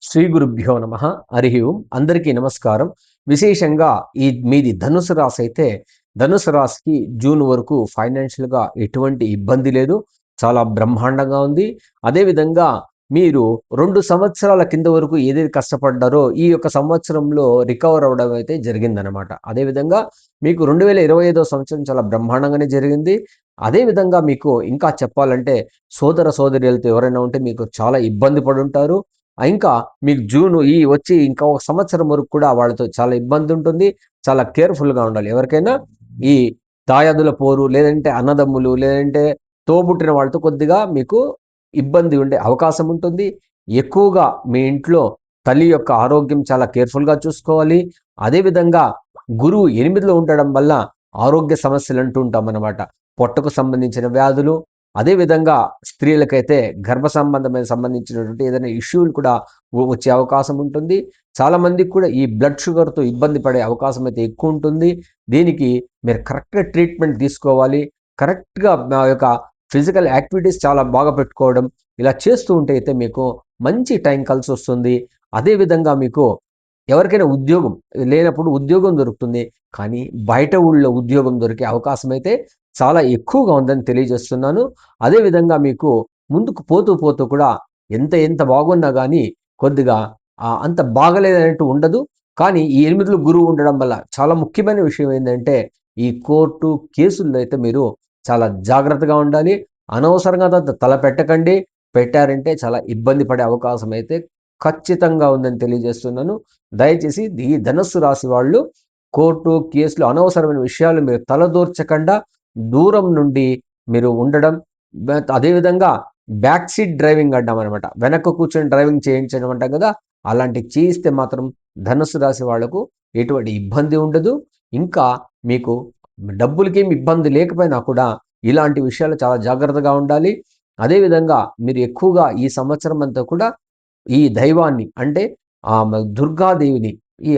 శ్రీ గురుభ్యో నమ. హరి ఓం. అందరికీ నమస్కారం. విశేషంగా మీది ధనుసు రాశి అయితే ధనుసు రాశికి జూన్ వరకు ఫైనాన్షియల్గా ఎటువంటి ఇబ్బంది లేదు, చాలా బ్రహ్మాండంగా ఉంది. అదేవిధంగా మీరు 2 సంవత్సరాల కింద వరకు ఏదైతే కష్టపడ్డారో ఈ యొక్క సంవత్సరంలో రికవర్ అవ్వడం అయితే జరిగిందనమాట. అదేవిధంగా మీకు 2025 సంవత్సరం చాలా బ్రహ్మాండంగానే జరిగింది. అదేవిధంగా మీకు ఇంకా చెప్పాలంటే సోదర సోదరీలతో ఎవరైనా ఉంటే మీకు చాలా ఇబ్బంది పడుంటారు. ఇంకా మీకు జూను వచ్చి ఇంకా ఒక సంవత్సరం వరకు కూడా వాళ్ళతో చాలా ఇబ్బంది ఉంటుంది. చాలా కేర్‌ఫుల్‌గా ఉండాలి. ఎవరికైనా ఈ దాయాదుల పోరు, లేదంటే అన్నదమ్ములు, లేదంటే తోబుట్టిన వాళ్ళతో కొద్దిగా మీకు ఇబ్బంది ఉండే అవకాశం ఉంటుంది. ఎక్కువగా మీ ఇంట్లో తల్లి యొక్క ఆరోగ్యం చాలా కేర్‌ఫుల్‌గా చూసుకోవాలి. అదేవిధంగా గురువు 8లో ఉండడం వల్ల ఆరోగ్య సమస్యలు అంటూ ఉంటామన్నమాట. పొట్టకు సంబంధించిన వ్యాధులు, అదేవిధంగా స్త్రీలకైతే గర్భ సంబంధించినటువంటి ఏదైనా ఇష్యూలు కూడా వచ్చే అవకాశం ఉంటుంది. చాలామందికి కూడా ఈ బ్లడ్ షుగర్‌తో ఇబ్బంది పడే అవకాశం అయితే ఎక్కువ ఉంటుంది. దీనికి మీరు కరెక్ట్‌గా ట్రీట్మెంట్ తీసుకోవాలి. కరెక్ట్‌గా మా యొక్క ఫిజికల్ యాక్టివిటీస్ చాలా బాగా పెట్టుకోవడం, ఇలా చేస్తూ ఉంటే అయితే మీకు మంచి టైం కలిసొస్తుంది. అదేవిధంగా మీకు ఎవరికైనా ఉద్యోగం లేనప్పుడు ఉద్యోగం దొరుకుతుంది. కానీ బయట ఊళ్ళో ఉద్యోగం దొరికే అవకాశం అయితే చాలా ఎక్కువగా ఉందని తెలియజేస్తున్నాను. అదేవిధంగా మీకు ముందుకు పోతూ పోతూ కూడా ఎంత ఎంత బాగున్నా గానీ కొద్దిగా అంత బాగలేదన్నట్టు ఉండదు. కానీ ఈ 8లో గురువు ఉండడం వల్ల చాలా ముఖ్యమైన విషయం ఏందంటే ఈ కోర్టు కేసుల్లో అయితే మీరు చాలా జాగ్రత్తగా ఉండాలి. అనవసరంగా తలపెట్టకండి. పెట్టారంటే చాలా ఇబ్బంది పడే అవకాశం అయితే ఖచ్చితంగా ఉందని తెలియజేస్తున్నాను. దయచేసి ఈ ధనస్సు రాశి వాళ్ళు కోర్టు, కేసులు అనవసరమైన విషయాలు మీరు తలదూర్చకుండా దూరం నుండి మీరు ఉండడం. అదేవిధంగా బ్యాక్ సీట్ డ్రైవింగ్ అంటామనమాట. వెనక్కు కూర్చొని డ్రైవింగ్ చేయించడం అంటాం కదా! అలాంటివి చేయిస్తే మాత్రం ధనుస్సు రాశి వాళ్లకు ఎటువంటి ఇబ్బంది ఉండదు. ఇంకా మీకు డబ్బులకేమి ఇబ్బంది లేకపోయినా కూడా ఇలాంటి విషయాలు చాలా జాగ్రత్తగా ఉండాలి. అదేవిధంగా మీరు ఎక్కువగా ఈ సంవత్సరం అంతా కూడా ఈ దైవాన్ని అంటే దుర్గాదేవిని, ఈ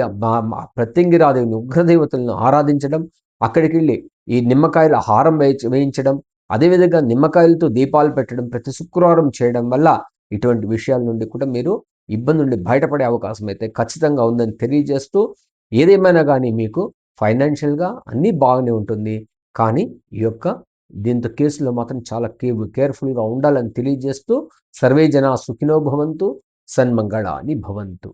ప్రత్యంగిరాదేవిని, ఉగ్రదేవతలను ఆరాధించడం, అక్కడికెళ్ళి ఈ నిమ్మకాయల హారం వేయించడం, అదేవిధంగా నిమ్మకాయలతో దీపాలు పెట్టడం ప్రతి శుక్రవారం చేయడం వల్ల ఇటువంటి విషయాల నుండి కూడా మీరు ఇబ్బంది నుండి బయటపడే అవకాశం అయితే ఖచ్చితంగా ఉందని తెలియజేస్తూ, ఏదేమైనా గానీ మీకు ఫైనాన్షియల్‌గా అన్నీ బాగానే ఉంటుంది. కానీ ఈ యొక్క దీంతో కేసులో మాత్రం చాలా కేర్‌ఫుల్‌గా ఉండాలని తెలియజేస్తూ, సర్వే జనా సుఖినో భవంతు, సన్మంగళాని భవంతు.